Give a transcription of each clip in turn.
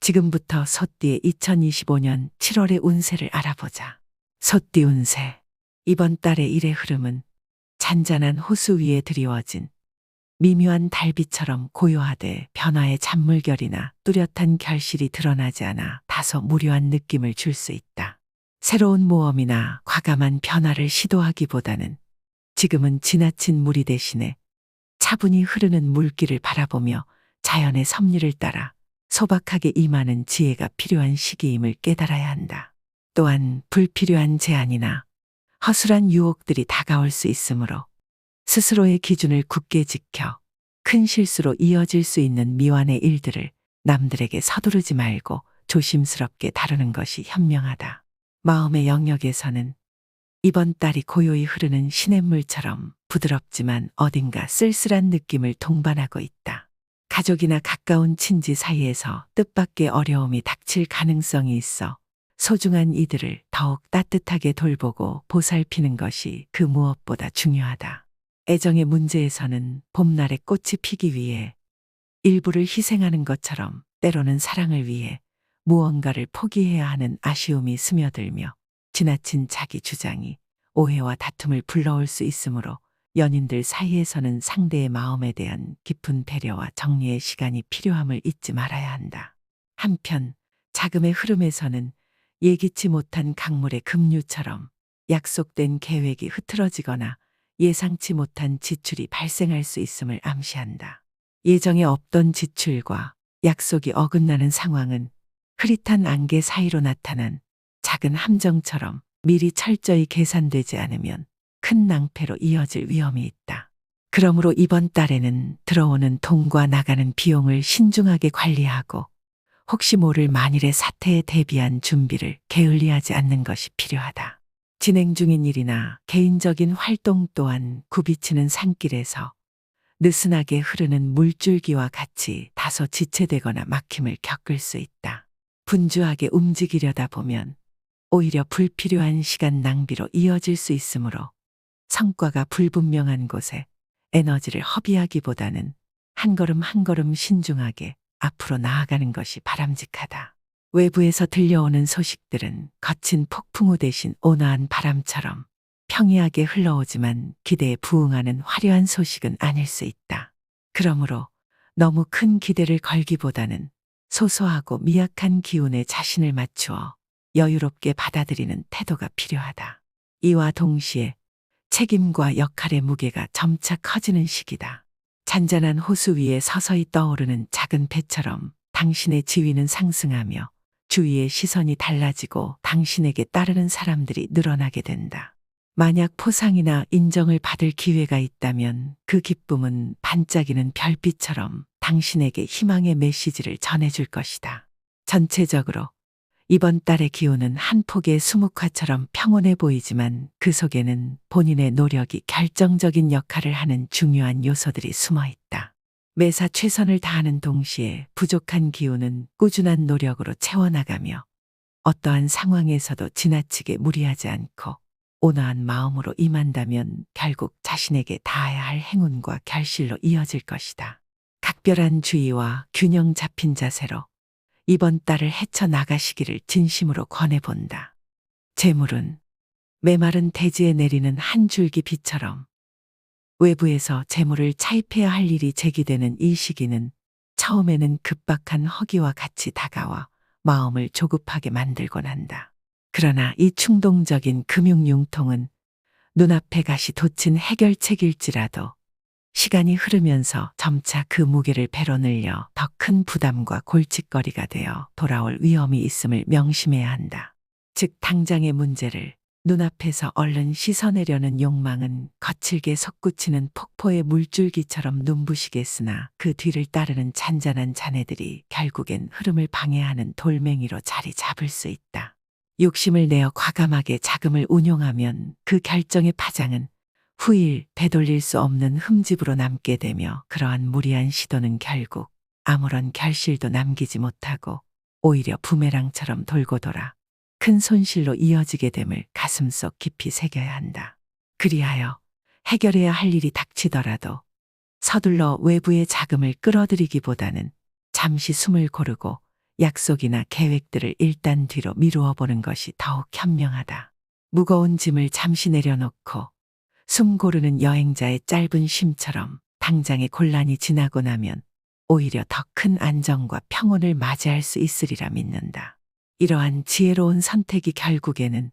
지금부터 소띠의 2025년 7월의 운세를 알아보자. 소띠 운세. 이번 달의 일의 흐름은 잔잔한 호수 위에 드리워진 미묘한 달빛처럼 고요하되 변화의 잔물결이나 뚜렷한 결실이 드러나지 않아 다소 무료한 느낌을 줄 수 있다. 새로운 모험이나 과감한 변화를 시도하기보다는 지금은 지나친 무리 대신에 차분히 흐르는 물길을 바라보며 자연의 섭리를 따라 소박하게 임하는 지혜가 필요한 시기임을 깨달아야 한다. 또한 불필요한 제한이나 허술한 유혹들이 다가올 수 있으므로 스스로의 기준을 굳게 지켜 큰 실수로 이어질 수 있는 미완의 일들을 남들에게 서두르지 말고 조심스럽게 다루는 것이 현명하다. 마음의 영역에서는 이번 달이 고요히 흐르는 시냇물처럼 부드럽지만 어딘가 쓸쓸한 느낌을 동반하고 있다. 가족이나 가까운 친지 사이에서 뜻밖의 어려움이 닥칠 가능성이 있어 소중한 이들을 더욱 따뜻하게 돌보고 보살피는 것이 그 무엇보다 중요하다. 애정의 문제에서는 봄날에 꽃이 피기 위해 일부를 희생하는 것처럼 때로는 사랑을 위해 무언가를 포기해야 하는 아쉬움이 스며들며 지나친 자기 주장이 오해와 다툼을 불러올 수 있으므로 연인들 사이에서는 상대의 마음에 대한 깊은 배려와 정리의 시간이 필요함을 잊지 말아야 한다. 한편 자금의 흐름에서는 예기치 못한 강물의 급류처럼 약속된 계획이 흐트러지거나 예상치 못한 지출이 발생할 수 있음을 암시한다. 예정에 없던 지출과 약속이 어긋나는 상황은 흐릿한 안개 사이로 나타난 작은 함정처럼 미리 철저히 계산되지 않으면 큰 낭패로 이어질 위험이 있다. 그러므로 이번 달에는 들어오는 돈과 나가는 비용을 신중하게 관리하고 혹시 모를 만일의 사태에 대비한 준비를 게을리하지 않는 것이 필요하다. 진행 중인 일이나 개인적인 활동 또한 굽이치는 산길에서 느슨하게 흐르는 물줄기와 같이 다소 지체되거나 막힘을 겪을 수 있다. 분주하게 움직이려다 보면 오히려 불필요한 시간 낭비로 이어질 수 있으므로 성과가 불분명한 곳에 에너지를 허비하기보다는 한 걸음 한 걸음 신중하게 앞으로 나아가는 것이 바람직하다. 외부에서 들려오는 소식들은 거친 폭풍우 대신 온화한 바람처럼 평이하게 흘러오지만 기대에 부응하는 화려한 소식은 아닐 수 있다. 그러므로 너무 큰 기대를 걸기보다는 소소하고 미약한 기운에 자신을 맞추어 여유롭게 받아들이는 태도가 필요하다. 이와 동시에 책임과 역할의 무게가 점차 커지는 시기다. 잔잔한 호수 위에 서서히 떠오르는 작은 배처럼 당신의 지위는 상승하며 주위의 시선이 달라지고 당신에게 따르는 사람들이 늘어나게 된다. 만약 포상이나 인정을 받을 기회가 있다면 그 기쁨은 반짝이는 별빛처럼 당신에게 희망의 메시지를 전해줄 것이다. 전체적으로 이번 달의 기운은 한 폭의 수묵화처럼 평온해 보이지만 그 속에는 본인의 노력이 결정적인 역할을 하는 중요한 요소들이 숨어 있다. 매사 최선을 다하는 동시에 부족한 기운은 꾸준한 노력으로 채워나가며 어떠한 상황에서도 지나치게 무리하지 않고 온화한 마음으로 임한다면 결국 자신에게 다해야 할 행운과 결실로 이어질 것이다. 각별한 주의와 균형 잡힌 자세로 이번 달을 헤쳐나가시기를 진심으로 권해본다. 재물은 메마른 대지에 내리는 한 줄기 비처럼 외부에서 재물을 차입해야 할 일이 제기되는 이 시기는 처음에는 급박한 허기와 같이 다가와 마음을 조급하게 만들곤 한다. 그러나 이 충동적인 금융융통은 눈앞에 가시 돋친 해결책일지라도 시간이 흐르면서 점차 그 무게를 배로 늘려 더 큰 부담과 골칫거리가 되어 돌아올 위험이 있음을 명심해야 한다. 즉 당장의 문제를 눈앞에서 얼른 씻어내려는 욕망은 거칠게 솟구치는 폭포의 물줄기처럼 눈부시겠으나 그 뒤를 따르는 잔잔한 잔해들이 결국엔 흐름을 방해하는 돌멩이로 자리 잡을 수 있다. 욕심을 내어 과감하게 자금을 운용하면 그 결정의 파장은 후일 되돌릴 수 없는 흠집으로 남게 되며 그러한 무리한 시도는 결국 아무런 결실도 남기지 못하고 오히려 부메랑처럼 돌고 돌아 큰 손실로 이어지게 됨을 가슴속 깊이 새겨야 한다. 그리하여 해결해야 할 일이 닥치더라도 서둘러 외부의 자금을 끌어들이기보다는 잠시 숨을 고르고 약속이나 계획들을 일단 뒤로 미루어 보는 것이 더욱 현명하다. 무거운 짐을 잠시 내려놓고 숨 고르는 여행자의 짧은 쉼처럼 당장의 곤란이 지나고 나면 오히려 더 큰 안정과 평온을 맞이할 수 있으리라 믿는다. 이러한 지혜로운 선택이 결국에는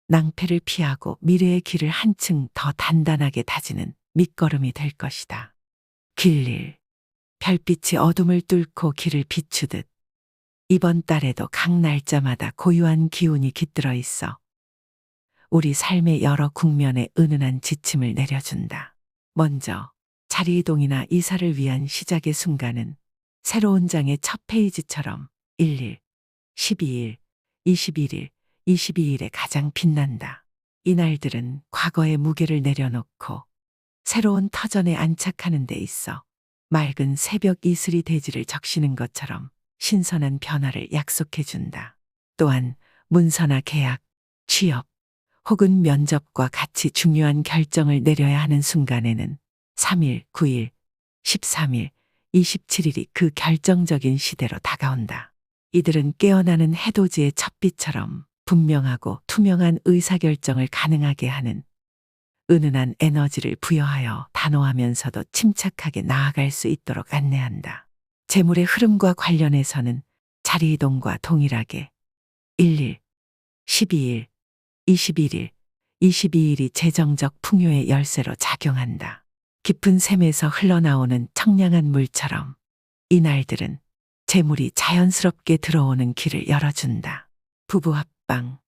낭패를 피하고 미래의 길을 한층 더 단단하게 다지는 밑거름이 될 것이다. 길일. 별빛이 어둠을 뚫고 길을 비추듯 이번 달에도 각 날짜마다 고유한 기운이 깃들어 있어 우리 삶의 여러 국면에 은은한 지침을 내려준다. 먼저 자리 이동이나 이사를 위한 시작의 순간은 새로운 장의 첫 페이지처럼 1일, 12일, 21일, 22일에 가장 빛난다. 이날들은 과거의 무게를 내려놓고 새로운 터전에 안착하는 데 있어 맑은 새벽 이슬이 대지를 적시는 것처럼 신선한 변화를 약속해 준다. 또한 문서나 계약, 취업, 혹은 면접과 같이 중요한 결정을 내려야 하는 순간에는 3일, 9일, 13일, 27일이 그 결정적인 시대로 다가온다. 이들은 깨어나는 해돋이의 첫빛처럼 분명하고 투명한 의사결정을 가능하게 하는 은은한 에너지를 부여하여 단호하면서도 침착하게 나아갈 수 있도록 안내한다. 재물의 흐름과 관련해서는 자리 이동과 동일하게 1일, 12일, 21일, 22일이 재정적 풍요의 열쇠로 작용한다. 깊은 샘에서 흘러나오는 청량한 물처럼 이날들은 재물이 자연스럽게 들어오는 길을 열어준다. 부부 합방,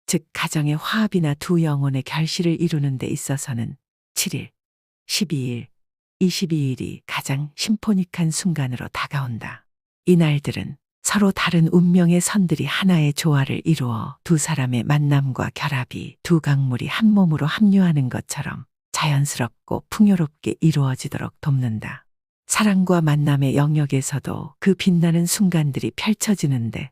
즉 가정의 화합이나 두 영혼의 결실을 이루는 데 있어서는 7일, 12일, 22일이 가장 심포닉한 순간으로 다가온다. 이날들은 서로 다른 운명의 선들이 하나의 조화를 이루어 두 사람의 만남과 결합이 두 강물이 한 몸으로 합류하는 것처럼 자연스럽고 풍요롭게 이루어지도록 돕는다. 사랑과 만남의 영역에서도 그 빛나는 순간들이 펼쳐지는데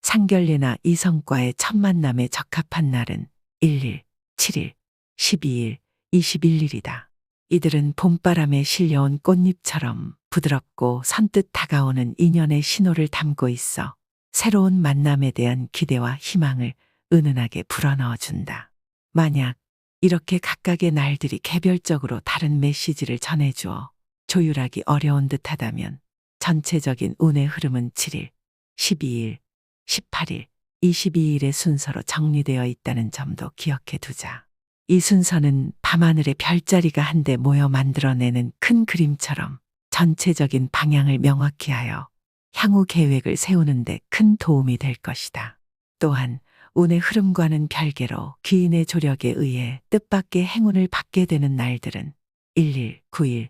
상견례나 이성과의 첫 만남에 적합한 날은 1일, 7일, 12일, 21일이다. 이들은 봄바람에 실려온 꽃잎처럼 부드럽고 선뜻 다가오는 인연의 신호를 담고 있어 새로운 만남에 대한 기대와 희망을 은은하게 불어넣어준다. 만약 이렇게 각각의 날들이 개별적으로 다른 메시지를 전해주어 조율하기 어려운 듯하다면 전체적인 운의 흐름은 7일, 12일, 18일, 22일의 순서로 정리되어 있다는 점도 기억해 두자. 이 순서는 밤하늘의 별자리가 한데 모여 만들어내는 큰 그림처럼 전체적인 방향을 명확히 하여 향후 계획을 세우는 데 큰 도움이 될 것이다. 또한 운의 흐름과는 별개로 귀인의 조력에 의해 뜻밖의 행운을 받게 되는 날들은 1일, 9일,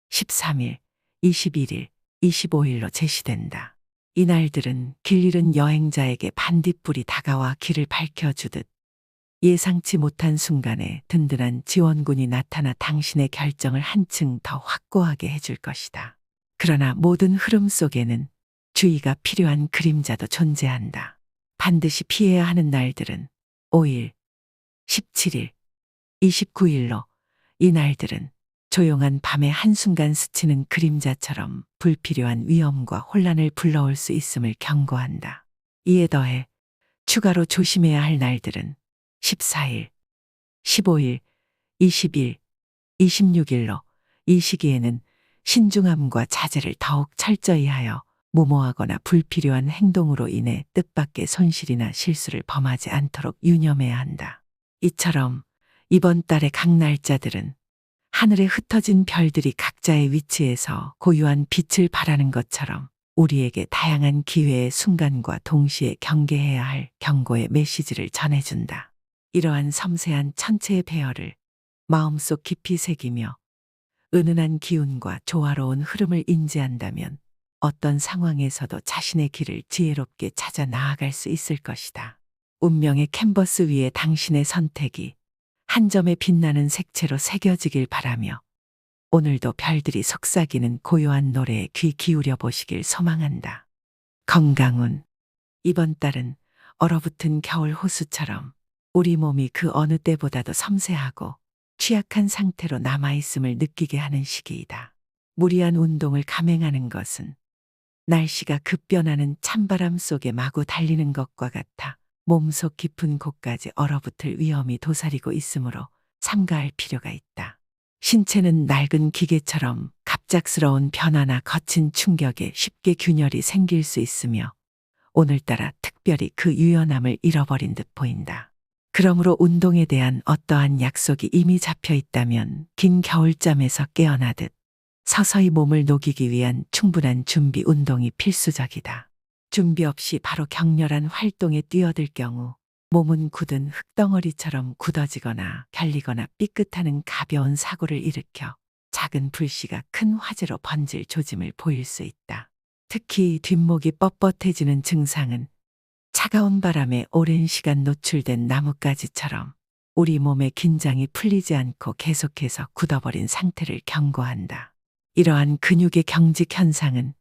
13일, 21일, 25일로 제시된다. 이 날들은 길 잃은 여행자에게 반딧불이 다가와 길을 밝혀주듯 예상치 못한 순간에 든든한 지원군이 나타나 당신의 결정을 한층 더 확고하게 해줄 것이다. 그러나 모든 흐름 속에는 주의가 필요한 그림자도 존재한다. 반드시 피해야 하는 날들은 5일, 17일, 29일로 이 날들은 조용한 밤의 한순간 스치는 그림자처럼 불필요한 위험과 혼란을 불러올 수 있음을 경고한다. 이에 더해 추가로 조심해야 할 날들은 14일, 15일, 20일, 26일로 이 시기에는 신중함과 자제를 더욱 철저히 하여 무모하거나 불필요한 행동으로 인해 뜻밖의 손실이나 실수를 범하지 않도록 유념해야 한다. 이처럼 이번 달의 각 날짜들은 하늘에 흩어진 별들이 각자의 위치에서 고유한 빛을 발하는 것처럼 우리에게 다양한 기회의 순간과 동시에 경계해야 할 경고의 메시지를 전해준다. 이러한 섬세한 천체의 배열을 마음속 깊이 새기며 은은한 기운과 조화로운 흐름을 인지한다면 어떤 상황에서도 자신의 길을 지혜롭게 찾아 나아갈 수 있을 것이다. 운명의 캔버스 위에 당신의 선택이 한 점의 빛나는 색채로 새겨지길 바라며 오늘도 별들이 속삭이는 고요한 노래에 귀 기울여 보시길 소망한다. 건강운. 이번 달은 얼어붙은 겨울 호수처럼 우리 몸이 그 어느 때보다도 섬세하고 취약한 상태로 남아있음을 느끼게 하는 시기이다. 무리한 운동을 감행하는 것은 날씨가 급변하는 찬바람 속에 마구 달리는 것과 같아 몸속 깊은 곳까지 얼어붙을 위험이 도사리고 있으므로 삼가할 필요가 있다. 신체는 낡은 기계처럼 갑작스러운 변화나 거친 충격에 쉽게 균열이 생길 수 있으며 오늘따라 특별히 그 유연함을 잃어버린 듯 보인다. 그러므로 운동에 대한 어떠한 약속이 이미 잡혀 있다면 긴 겨울잠에서 깨어나듯 서서히 몸을 녹이기 위한 충분한 준비 운동이 필수적이다. 준비 없이 바로 격렬한 활동에 뛰어들 경우 몸은 굳은 흙덩어리처럼 굳어지거나 결리거나 삐끗하는 가벼운 사고를 일으켜 작은 불씨가 큰 화재로 번질 조짐을 보일 수 있다. 특히 뒷목이 뻣뻣해지는 증상은 차가운 바람에 오랜 시간 노출된 나뭇가지처럼 우리 몸의 긴장이 풀리지 않고 계속해서 굳어버린 상태를 경고한다. 이러한 근육의 경직 현상은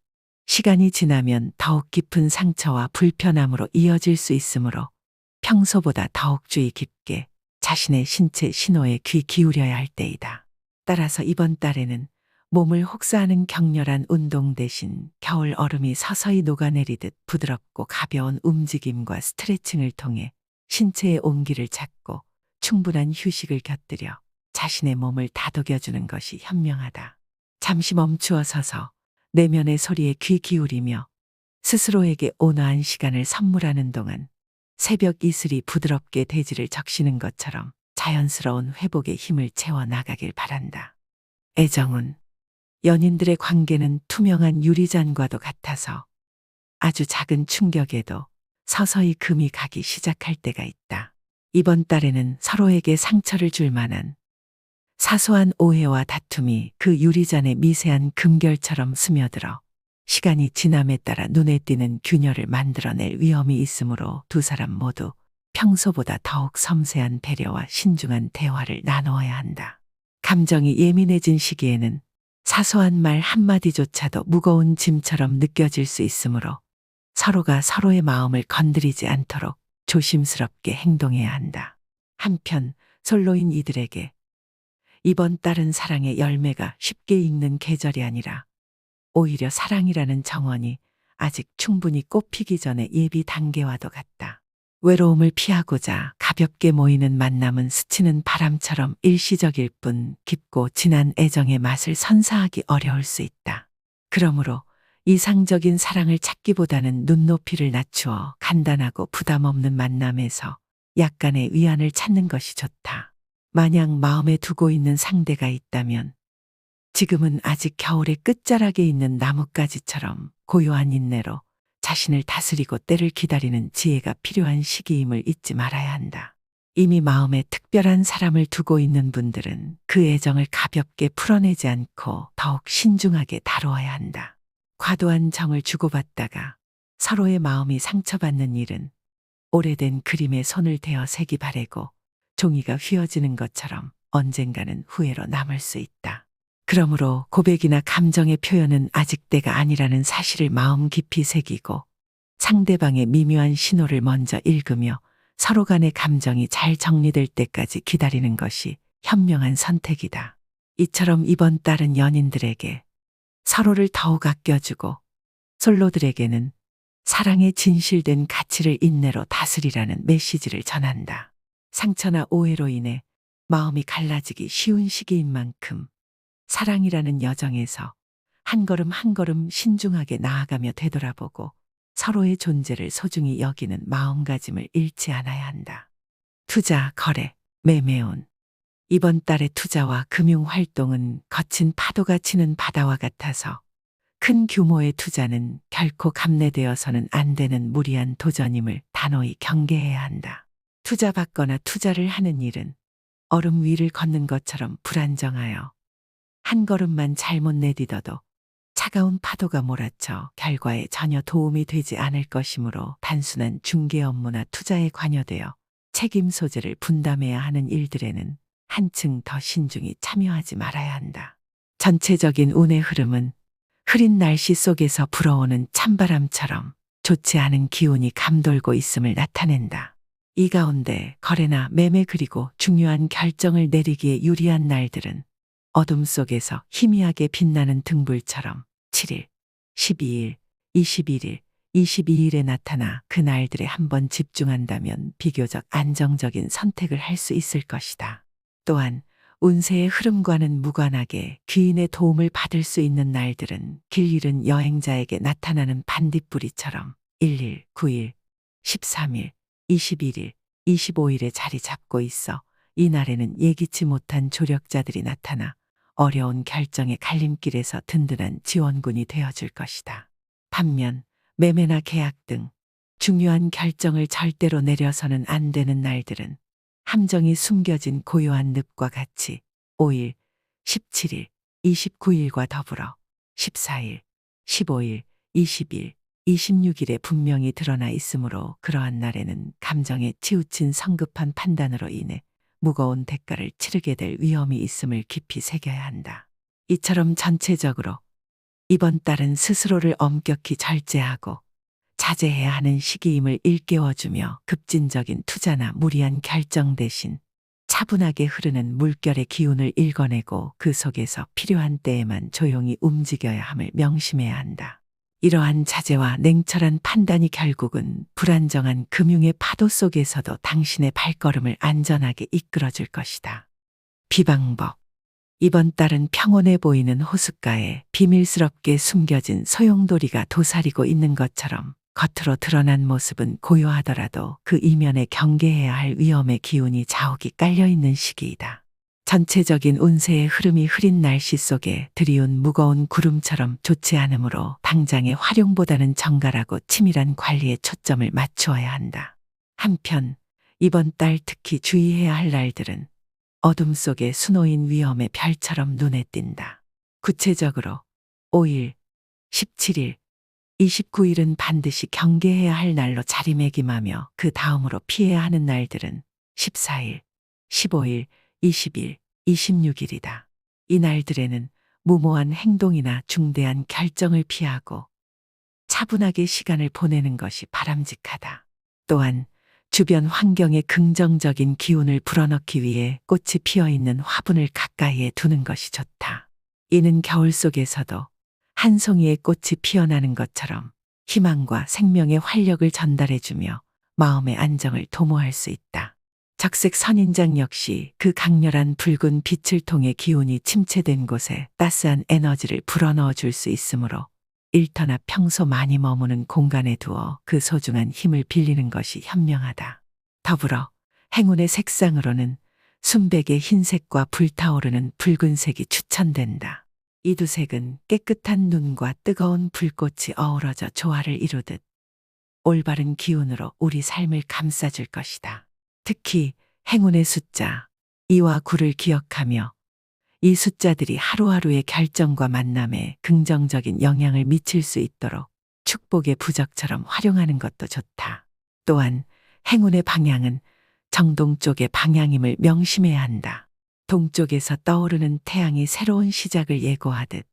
시간이 지나면 더욱 깊은 상처와 불편함으로 이어질 수 있으므로 평소보다 더욱 주의 깊게 자신의 신체 신호에 귀 기울여야 할 때이다. 따라서 이번 달에는 몸을 혹사하는 격렬한 운동 대신 겨울 얼음이 서서히 녹아내리듯 부드럽고 가벼운 움직임과 스트레칭을 통해 신체의 온기를 찾고 충분한 휴식을 곁들여 자신의 몸을 다독여주는 것이 현명하다. 잠시 멈추어 서서 내면의 소리에 귀 기울이며 스스로에게 온화한 시간을 선물하는 동안 새벽 이슬이 부드럽게 대지를 적시는 것처럼 자연스러운 회복의 힘을 채워 나가길 바란다. 애정은 연인들의 관계는 투명한 유리잔과도 같아서 아주 작은 충격에도 서서히 금이 가기 시작할 때가 있다. 이번 달에는 서로에게 상처를 줄 만한 사소한 오해와 다툼이 그 유리잔의 미세한 금결처럼 스며들어 시간이 지남에 따라 눈에 띄는 균열을 만들어낼 위험이 있으므로 두 사람 모두 평소보다 더욱 섬세한 배려와 신중한 대화를 나누어야 한다. 감정이 예민해진 시기에는 사소한 말 한마디조차도 무거운 짐처럼 느껴질 수 있으므로 서로가 서로의 마음을 건드리지 않도록 조심스럽게 행동해야 한다. 한편 솔로인 이들에게 이번 달은 사랑의 열매가 쉽게 익는 계절이 아니라 오히려 사랑이라는 정원이 아직 충분히 꽃피기 전에 예비 단계와도 같다. 외로움을 피하고자 가볍게 모이는 만남은 스치는 바람처럼 일시적일 뿐 깊고 진한 애정의 맛을 선사하기 어려울 수 있다. 그러므로 이상적인 사랑을 찾기보다는 눈높이를 낮추어 간단하고 부담 없는 만남에서 약간의 위안을 찾는 것이 좋다. 만약 마음에 두고 있는 상대가 있다면 지금은 아직 겨울의 끝자락에 있는 나뭇가지처럼 고요한 인내로 자신을 다스리고 때를 기다리는 지혜가 필요한 시기임을 잊지 말아야 한다. 이미 마음에 특별한 사람을 두고 있는 분들은 그 애정을 가볍게 풀어내지 않고 더욱 신중하게 다루어야 한다. 과도한 정을 주고받다가 서로의 마음이 상처받는 일은 오래된 그림에 손을 대어 색이 바래고 종이가 휘어지는 것처럼 언젠가는 후회로 남을 수 있다. 그러므로 고백이나 감정의 표현은 아직 때가 아니라는 사실을 마음 깊이 새기고 상대방의 미묘한 신호를 먼저 읽으며 서로 간의 감정이 잘 정리될 때까지 기다리는 것이 현명한 선택이다. 이처럼 이번 달은 연인들에게 서로를 더욱 아껴주고 솔로들에게는 사랑의 진실된 가치를 인내로 다스리라는 메시지를 전한다. 상처나 오해로 인해 마음이 갈라지기 쉬운 시기인 만큼 사랑이라는 여정에서 한 걸음 한 걸음 신중하게 나아가며 되돌아보고 서로의 존재를 소중히 여기는 마음가짐을 잃지 않아야 한다. 투자, 거래, 매매운. 이번 달의 투자와 금융활동은 거친 파도가 치는 바다와 같아서 큰 규모의 투자는 결코 감내되어서는 안 되는 무리한 도전임을 단호히 경계해야 한다. 투자받거나 투자를 하는 일은 얼음 위를 걷는 것처럼 불안정하여 한 걸음만 잘못 내딛어도 차가운 파도가 몰아쳐 결과에 전혀 도움이 되지 않을 것이므로 단순한 중개 업무나 투자에 관여되어 책임 소재를 분담해야 하는 일들에는 한층 더 신중히 참여하지 말아야 한다. 전체적인 운의 흐름은 흐린 날씨 속에서 불어오는 찬바람처럼 좋지 않은 기운이 감돌고 있음을 나타낸다. 이 가운데 거래나 매매 그리고 중요한 결정을 내리기에 유리한 날들은 어둠 속에서 희미하게 빛나는 등불처럼 7일, 12일, 21일, 22일에 나타나 그 날들에 한번 집중한다면 비교적 안정적인 선택을 할 수 있을 것이다. 또한 운세의 흐름과는 무관하게 귀인의 도움을 받을 수 있는 날들은 길 잃은 여행자에게 나타나는 반딧불이처럼 1일, 9일, 13일, 21일, 25일에 자리 잡고 있어 이 날에는 예기치 못한 조력자들이 나타나 어려운 결정의 갈림길에서 든든한 지원군이 되어줄 것이다. 반면 매매나 계약 등 중요한 결정을 절대로 내려서는 안 되는 날들은 함정이 숨겨진 고요한 늪과 같이 5일, 17일, 29일과 더불어 14일, 15일, 20일, 26일에 분명히 드러나 있으므로 그러한 날에는 감정에 치우친 성급한 판단으로 인해 무거운 대가를 치르게 될 위험이 있음을 깊이 새겨야 한다. 이처럼 전체적으로 이번 달은 스스로를 엄격히 절제하고 자제해야 하는 시기임을 일깨워주며 급진적인 투자나 무리한 결정 대신 차분하게 흐르는 물결의 기운을 읽어내고 그 속에서 필요한 때에만 조용히 움직여야 함을 명심해야 한다. 이러한 자제와 냉철한 판단이 결국은 불안정한 금융의 파도 속에서도 당신의 발걸음을 안전하게 이끌어줄 것이다. 비방법. 이번 달은 평온해 보이는 호숫가에 비밀스럽게 숨겨진 소용돌이가 도사리고 있는 것처럼 겉으로 드러난 모습은 고요하더라도 그 이면에 경계해야 할 위험의 기운이 자욱이 깔려있는 시기이다. 전체적인 운세의 흐름이 흐린 날씨 속에 드리운 무거운 구름처럼 좋지 않으므로 당장의 활용보다는 정갈하고 치밀한 관리에 초점을 맞추어야 한다. 한편 이번 달 특히 주의해야 할 날들은 어둠 속에 수놓인 위험의 별처럼 눈에 띈다. 구체적으로 5일, 17일, 29일은 반드시 경계해야 할 날로 자리매김하며 그 다음으로 피해야 하는 날들은 14일, 15일, 20일, 26일이다. 이 날들에는 무모한 행동이나 중대한 결정을 피하고 차분하게 시간을 보내는 것이 바람직하다. 또한 주변 환경에 긍정적인 기운을 불어넣기 위해 꽃이 피어있는 화분을 가까이에 두는 것이 좋다. 이는 겨울 속에서도 한 송이의 꽃이 피어나는 것처럼 희망과 생명의 활력을 전달해주며 마음의 안정을 도모할 수 있다. 적색 선인장 역시 그 강렬한 붉은 빛을 통해 기운이 침체된 곳에 따스한 에너지를 불어넣어 줄 수 있으므로 일터나 평소 많이 머무는 공간에 두어 그 소중한 힘을 빌리는 것이 현명하다. 더불어 행운의 색상으로는 순백의 흰색과 불타오르는 붉은색이 추천된다. 이 두 색은 깨끗한 눈과 뜨거운 불꽃이 어우러져 조화를 이루듯 올바른 기운으로 우리 삶을 감싸줄 것이다. 특히 행운의 숫자 2와 9를 기억하며 이 숫자들이 하루하루의 결정과 만남에 긍정적인 영향을 미칠 수 있도록 축복의 부적처럼 활용하는 것도 좋다. 또한 행운의 방향은 정동 쪽의 방향임을 명심해야 한다. 동쪽에서 떠오르는 태양이 새로운 시작을 예고하듯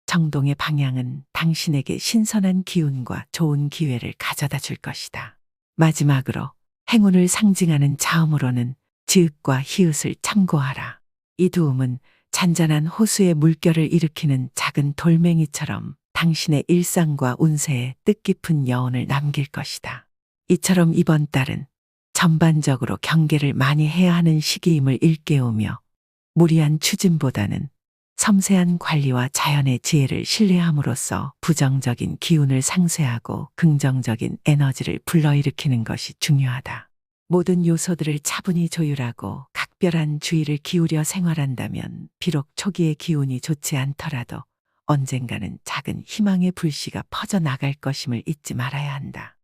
정동의 방향은 당신에게 신선한 기운과 좋은 기회를 가져다 줄 것이다. 마지막으로 행운을 상징하는 자음으로는 지읒과 히읗을 참고하라. 이 두음은 잔잔한 호수의 물결을 일으키는 작은 돌멩이처럼 당신의 일상과 운세에 뜻깊은 여운을 남길 것이다. 이처럼 이번 달은 전반적으로 경계를 많이 해야 하는 시기임을 일깨우며 무리한 추진보다는 섬세한 관리와 자연의 지혜를 신뢰함으로써 부정적인 기운을 상쇄하고 긍정적인 에너지를 불러일으키는 것이 중요하다. 모든 요소들을 차분히 조율하고 각별한 주의를 기울여 생활한다면 비록 초기의 기운이 좋지 않더라도 언젠가는 작은 희망의 불씨가 퍼져나갈 것임을 잊지 말아야 한다.